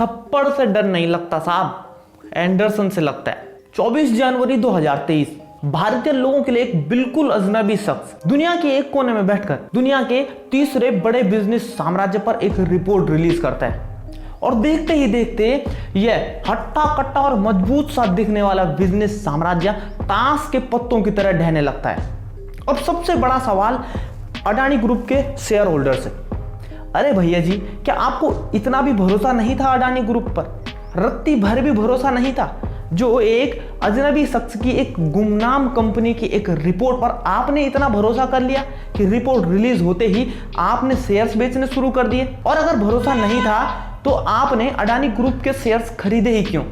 थप्पड़ से डर नहीं लगता साहब, एंडरसन से लगता है। 24 जनवरी 2023 भारतीय लोगों के लिए एक बिल्कुल अजनबी शख्स दुनिया के एक कोने में बैठकर दुनिया के तीसरे बड़े बिजनेस साम्राज्य पर एक रिपोर्ट रिलीज करता है और देखते ही देखते यह हट्टा कट्टा और मजबूत सा दिखने वाला बिजनेस साम्राज्य ताश के पत्तों की तरह ढहने लगता है। और सबसे बड़ा सवाल अडानी ग्रुप के शेयर होल्डर से, अरे भैया जी, क्या आपको इतना भी भरोसा नहीं था अडानी ग्रुप पर? रत्ती भर भी भरोसा नहीं था जो एक अजनबी शख्स की एक गुमनाम कंपनी की एक रिपोर्ट पर आपने इतना भरोसा कर लिया कि रिपोर्ट रिलीज होते ही आपने शेयर्स बेचने शुरू कर दिए? और अगर भरोसा नहीं था तो आपने अडानी ग्रुप के शेयर्स खरीदे ही क्यों?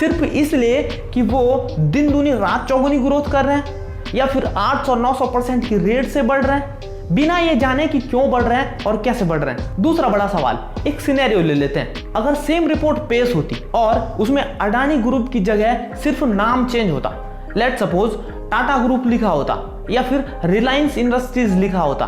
सिर्फ इसलिए कि वो दिन दूनी रात चौगुनी ग्रोथ कर रहे हैं या फिर 800-900% की रेट से बढ़ रहे हैं, बिना ये जाने कि क्यों बढ़ रहे हैं और कैसे बढ़ रहे हैं? दूसरा बड़ा सवाल, एक सिनेरियो ले लेते हैं। अगर सेम रिपोर्ट पेश होती और उसमें अडानी ग्रुप की जगह सिर्फ नाम चेंज होता, लेट सपोज टाटा ग्रुप लिखा होता या फिर रिलायंस इंडस्ट्रीज लिखा होता,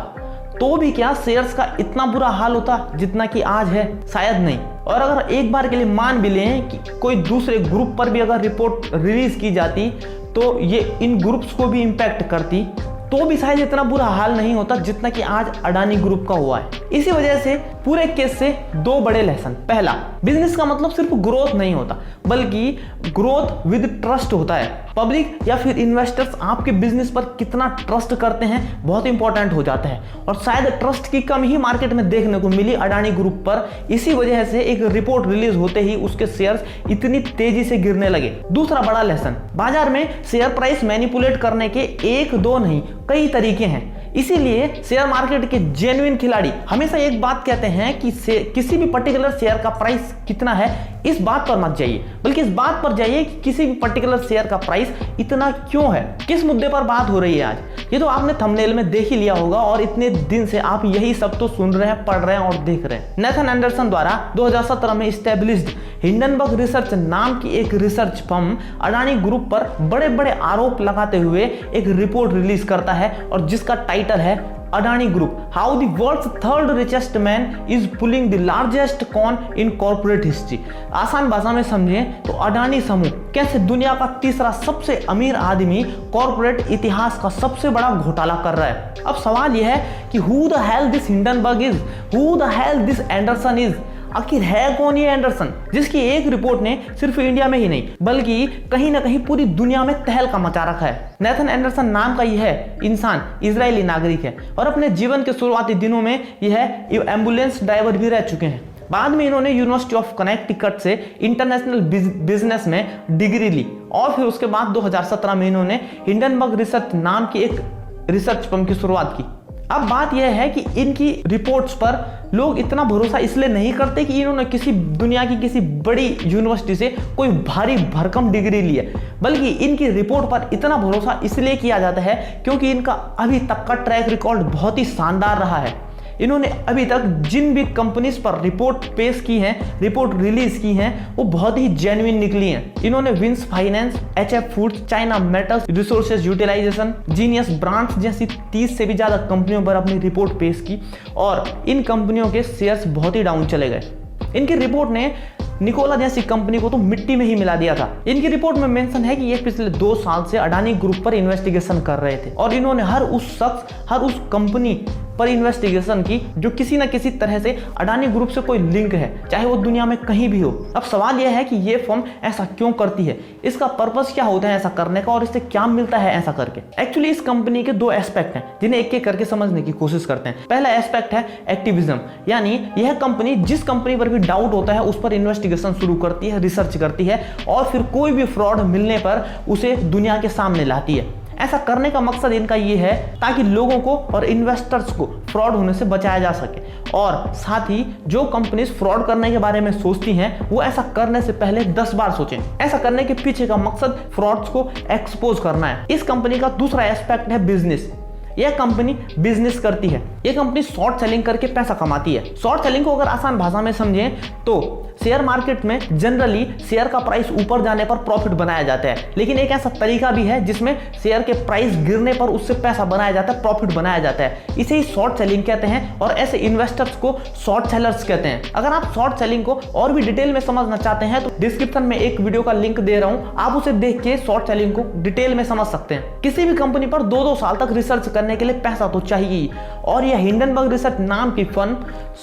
तो भी क्या शेयर्स का इतना बुरा हाल होता जितना कि आज है? शायद नहीं। और अगर एक बार के लिए मान भी लें कि कोई दूसरे ग्रुप पर भी अगर रिपोर्ट रिलीज की जाती तो ये इन ग्रुप्स को भी इंपैक्ट करती, तो भी शायद इतना बुरा हाल नहीं होता जितना कि आज अडानी ग्रुप का हुआ है। इसी वजह से पूरे केस से दो बड़े लेसन। पहला, बिजनेस का मतलब सिर्फ ग्रोथ नहीं होता बल्कि ग्रोथ विद ट्रस्ट होता है। पब्लिक या फिर इन्वेस्टर्स आपके बिजनेस पर कितना ट्रस्ट करते हैं बहुत इंपॉर्टेंट हो जाता है और शायद ट्रस्ट की कमी ही मार्केट में देखने को मिली अडानी ग्रुप पर। इसी वजह से एक रिपोर्ट रिलीज होते ही उसके शेयर्स इतनी तेजी से गिरने लगे। दूसरा बड़ा लेसन, बाजार में शेयर प्राइस मैनिपुलेट करने के एक दो नहीं कई तरीके हैं। इसीलिए शेयर मार्केट के जेन्युइन खिलाड़ी हमेशा एक बात कहते हैं कि किसी भी पर्टिकुलर शेयर का प्राइस कितना है इस बात पर मत जाइए, बल्कि इस बात पर जाइए कि किसी भी पर्टिकुलर शेयर का प्राइस इतना क्यों है, किस मुद्दे पर बात हो रही है आज। ये तो आपने थंबनेल में देख ही लिया होगा और इतने दिन से आप यही सब तो सुन रहे हैं, पढ़ रहे हैं और देख रहे हैं। नेथन एंडरसन द्वारा 2017 में इस्टेब्लिश्ड हिंडनबर्ग रिसर्च नाम की एक रिसर्च फर्म अडानी ग्रुप पर बड़े बड़े आरोप लगाते हुए एक रिपोर्ट रिलीज करता है और जिसका टाइटल है Adani group, how the world's third richest man is pulling the largest con in corporate history. आसान भाषा में समझें तो अडानी समूह कैसे दुनिया का तीसरा सबसे अमीर आदमी कॉर्पोरेट इतिहास का सबसे बड़ा घोटाला कर रहा है। अब सवाल यह है कि who the hell this Hindenburg is, who the hell this Anderson is. आखिर है कौन ये एंडरसन जिसकी एक रिपोर्ट ने सिर्फ इंडिया में ही नहीं बल्कि कहीं ना कहीं पूरी दुनिया में तहलका मचा रखा है? नेथन एंडरसन नाम का यह इंसान इजरायली नागरिक है और अपने जीवन के शुरुआती दिनों में यह एम्बुलेंस ड्राइवर भी रह चुके हैं। बाद में इन्होंने यूनिवर्सिटी ऑफ कनेक्टिकट से इंटरनेशनल बिजनेस में डिग्री ली और फिर उसके बाद 2017 में इन्होंने हिंडनबर्ग रिसर्च नाम की एक रिसर्च फर्म की शुरुआत की। अब बात यह है कि इनकी रिपोर्ट्स पर लोग इतना भरोसा इसलिए नहीं करते कि इन्होंने किसी दुनिया की किसी बड़ी यूनिवर्सिटी से कोई भारी भरकम डिग्री ली है, बल्कि इनकी रिपोर्ट पर इतना भरोसा इसलिए किया जाता है क्योंकि इनका अभी तक का ट्रैक रिकॉर्ड बहुत ही शानदार रहा है। इन्होंने अभी तक जिन भी कंपनीज पर रिपोर्ट पेश की हैं, रिपोर्ट रिलीज की हैं, वो बहुत ही जेन्युइन निकली हैं। इन्होंने Vince finance, HF foods, China metals resources utilisation, genius brands जैसी 30 से भी ज्यादा कंपनियों पर अपनी रिपोर्ट पेश की और इन कंपनियों के शेयर्स बहुत ही डाउन चले गए। इनकी रिपोर्ट ने निकोला जैसी कंपनी को तो मिट्टी में ही मिला दिया था। इनकी रिपोर्ट में मेंशन है कि ये पिछले 2 साल से अडानी ग्रुप पर इन्वेस्टिगेशन कर रहे थे और इन्होंने हर उस शख्स, हर उस कंपनी पर इन्वेस्टिगेशन की जो किसी न किसी तरह से अडानी ग्रुप से कोई लिंक है, चाहे वो दुनिया में कहीं भी हो। अब सवाल यह है कि ये फर्म ऐसा क्यों करती है, इसका पर्पस क्या होता है ऐसा करने का और इससे क्या मिलता है ऐसा करके। एक्चुअली इस कंपनी के 2 एस्पेक्ट हैं जिन्हें एक एक करके समझने की कोशिश करते हैं। पहला एस्पेक्ट है एक्टिविज्म, यानी यह कंपनी जिस कंपनी पर भी डाउट होता है उस पर इन्वेस्टिगेशन शुरू करती है, रिसर्च करती है और फिर कोई भी फ्रॉड मिलने पर उसे दुनिया के सामने लाती है। ऐसा करने का मकसद इनका ये है ताकि लोगों को और इन्वेस्टर्स को फ्रॉड होने से बचाया जा सके और साथ ही जो कंपनीज फ्रॉड करने के बारे में सोचती हैं वो ऐसा करने से पहले 10 बार सोचें। ऐसा करने के पीछे का मकसद फ्रॉड्स को एक्सपोज करना है। इस कंपनी का दूसरा एस्पेक्ट है बिजनेस। यह कंपनी बिजनेस करती है ये कंपनी शॉर्ट सेलिंग करके पैसा कमाती है। शॉर्ट सेलिंग को अगर आसान भाषा में समझें तो शेयर मार्केट में जनरली शेयर का प्राइस ऊपर जाने पर प्रॉफिट बनाया जाता है, लेकिन एक ऐसा तरीका भी है जिसमें शेयर के प्राइस गिरने पर उससे पैसा बनाया जाता है, प्रॉफिट बनाया जाता है। इसे ही शॉर्ट सेलिंग कहते हैं और ऐसे इन्वेस्टर्स को शॉर्ट सेलर्स कहते हैं। अगर आप शॉर्ट सेलिंग को और भी डिटेल में समझना चाहते हैं तो डिस्क्रिप्शन में एक वीडियो का लिंक दे रहा हूं, आप उसे देख के शॉर्ट सेलिंग को डिटेल में समझ सकते हैं। किसी भी कंपनी पर 2-2 साल तक रिसर्च करने के लिए पैसा तो चाहिए, और यह हिंडनबर्ग रिसर्च नाम की फर्म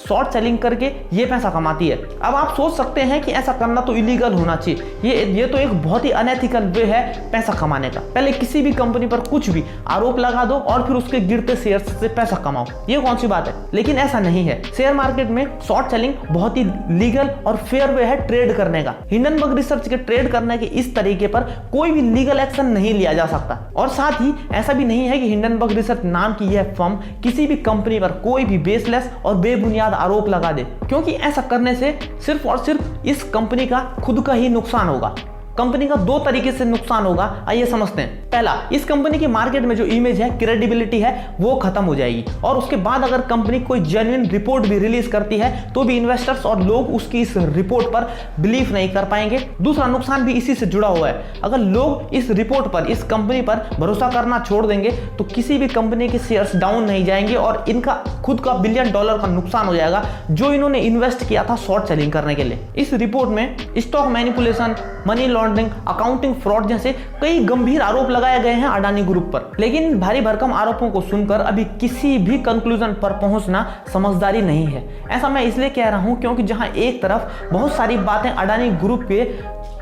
शॉर्ट सेलिंग करके ये पैसा कमाती है। अब आप सोच सकते हैं कि ऐसा करना तो इलीगल होना चाहिए, ये तो एक बहुत ही अनएथिकल वे है पैसा कमाने का। पहले किसी भी कंपनी पर कुछ भी आरोप लगा दो और फिर उसके गिरते शेयर से पैसा कमाओ, ये कौन सी बात है? लेकिन ऐसा नहीं है। शेयर मार्केट में शॉर्ट सेलिंग बहुत ही लीगल और फेयर वे है ट्रेड करने का। हिंडनबर्ग रिसर्च के ट्रेड करने के इस तरीके पर कोई भी लीगल एक्शन नहीं लिया जा सकता, और साथ ही ऐसा भी नहीं है कि हिंडनबर्ग रिसर्च नाम की यह फर्म किसी भी कंपनी पर कोई भी बेसलेस और बेबुनियाद आरोप लगा दे, क्योंकि ऐसा करने से सिर्फ और सिर्फ इस कंपनी का खुद का ही नुकसान होगा। कंपनी का 2 तरीके से नुकसान होगा, आइए समझते हैं। पहला, इस कंपनी की मार्केट में जो इमेज है, क्रेडिबिलिटी है, वो खत्म हो जाएगी, और उसके बाद अगर कंपनी कोई जेन्युइन रिपोर्ट भी रिलीज करती है तो भी इन्वेस्टर्स और लोग उसकी इस रिपोर्ट पर बिलीव नहीं कर पाएंगे। दूसरा नुकसान भी इसी से जुड़ा हुआ है, अगर लोग इस रिपोर्ट पर, इस कंपनी पर भरोसा करना छोड़ देंगे तो किसी भी कंपनी के शेयर्स डाउन नहीं जाएंगे और इनका खुद का $1 बिलियन का नुकसान हो जाएगा जो इन्होंने इन्वेस्ट किया था शॉर्ट सेलिंग करने के लिए। इस रिपोर्ट में stock manipulation, money laundering, accounting fraud जैसे कई गंभीर आरोप लगाए गए हैं अडानी ग्रुप पर, लेकिन भारी भरकम आरोपों को सुनकर अभी किसी भी कंक्लूजन पर पहुंचना समझदारी नहीं है। ऐसा मैं इसलिए कह रहा हूं क्योंकि जहां एक तरफ बहुत सारी बातें अडानी ग्रुप के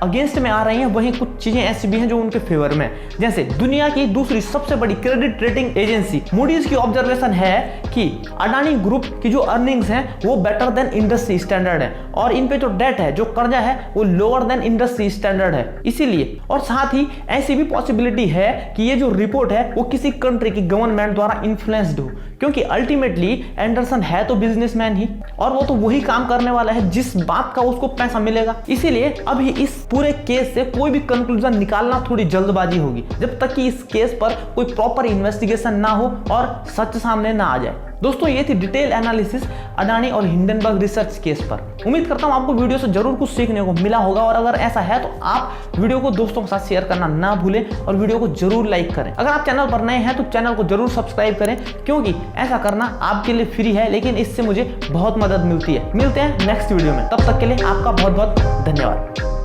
अगेंस्ट में आ रही हैं, वहीं कुछ चीजें ऐसी भी हैं जो उनके फेवर में। जैसे दुनिया की दूसरी सबसे बड़ी क्रेडिट रेटिंग एजेंसी मूडीज की ऑब्जर्वेशन है कि अडानी ग्रुप की जो अर्निंग्स हैं वो बेटर देन इंडस्ट्री स्टैंडर्ड है, और इन पे जो डेट है, जो कर्जा है, वो लोअर देन इंडस्ट्री स्टैंडर्ड है। इसीलिए, और साथ ही ऐसी भी पॉसिबिलिटी है कि ये जो रिपोर्ट है वो किसी कंट्री की गवर्नमेंट द्वारा इन्फ्लुएंस्ड हो, क्योंकि अल्टीमेटली एंडरसन है तो बिजनेसमैन ही, और वो तो वही काम करने वाला है जिस बात का उसको पैसा मिलेगा। इसीलिए अभी इस पूरे केस से कोई भी कंक्लूजन निकालना थोड़ी जल्दबाजी होगी, जब तक कि इस केस पर कोई प्रॉपर इन्वेस्टिगेशन ना हो और सच सामने ना आ जाए। दोस्तों, ये थी डिटेल एनालिसिस अडानी और हिंडनबर्ग रिसर्च केस पर। उम्मीद करता हूं आपको वीडियो से जरूर कुछ सीखने को मिला होगा, और अगर ऐसा है तो आप वीडियो को दोस्तों के साथ शेयर करना ना भूलें और वीडियो को जरूर लाइक करें। अगर आप चैनल पर नए हैं तो चैनल को जरूर सब्सक्राइब करें, क्योंकि ऐसा करना आपके लिए फ्री है, लेकिन इससे मुझे बहुत मदद मिलती है। मिलते हैं नेक्स्ट वीडियो में, तब तक के लिए आपका बहुत बहुत धन्यवाद।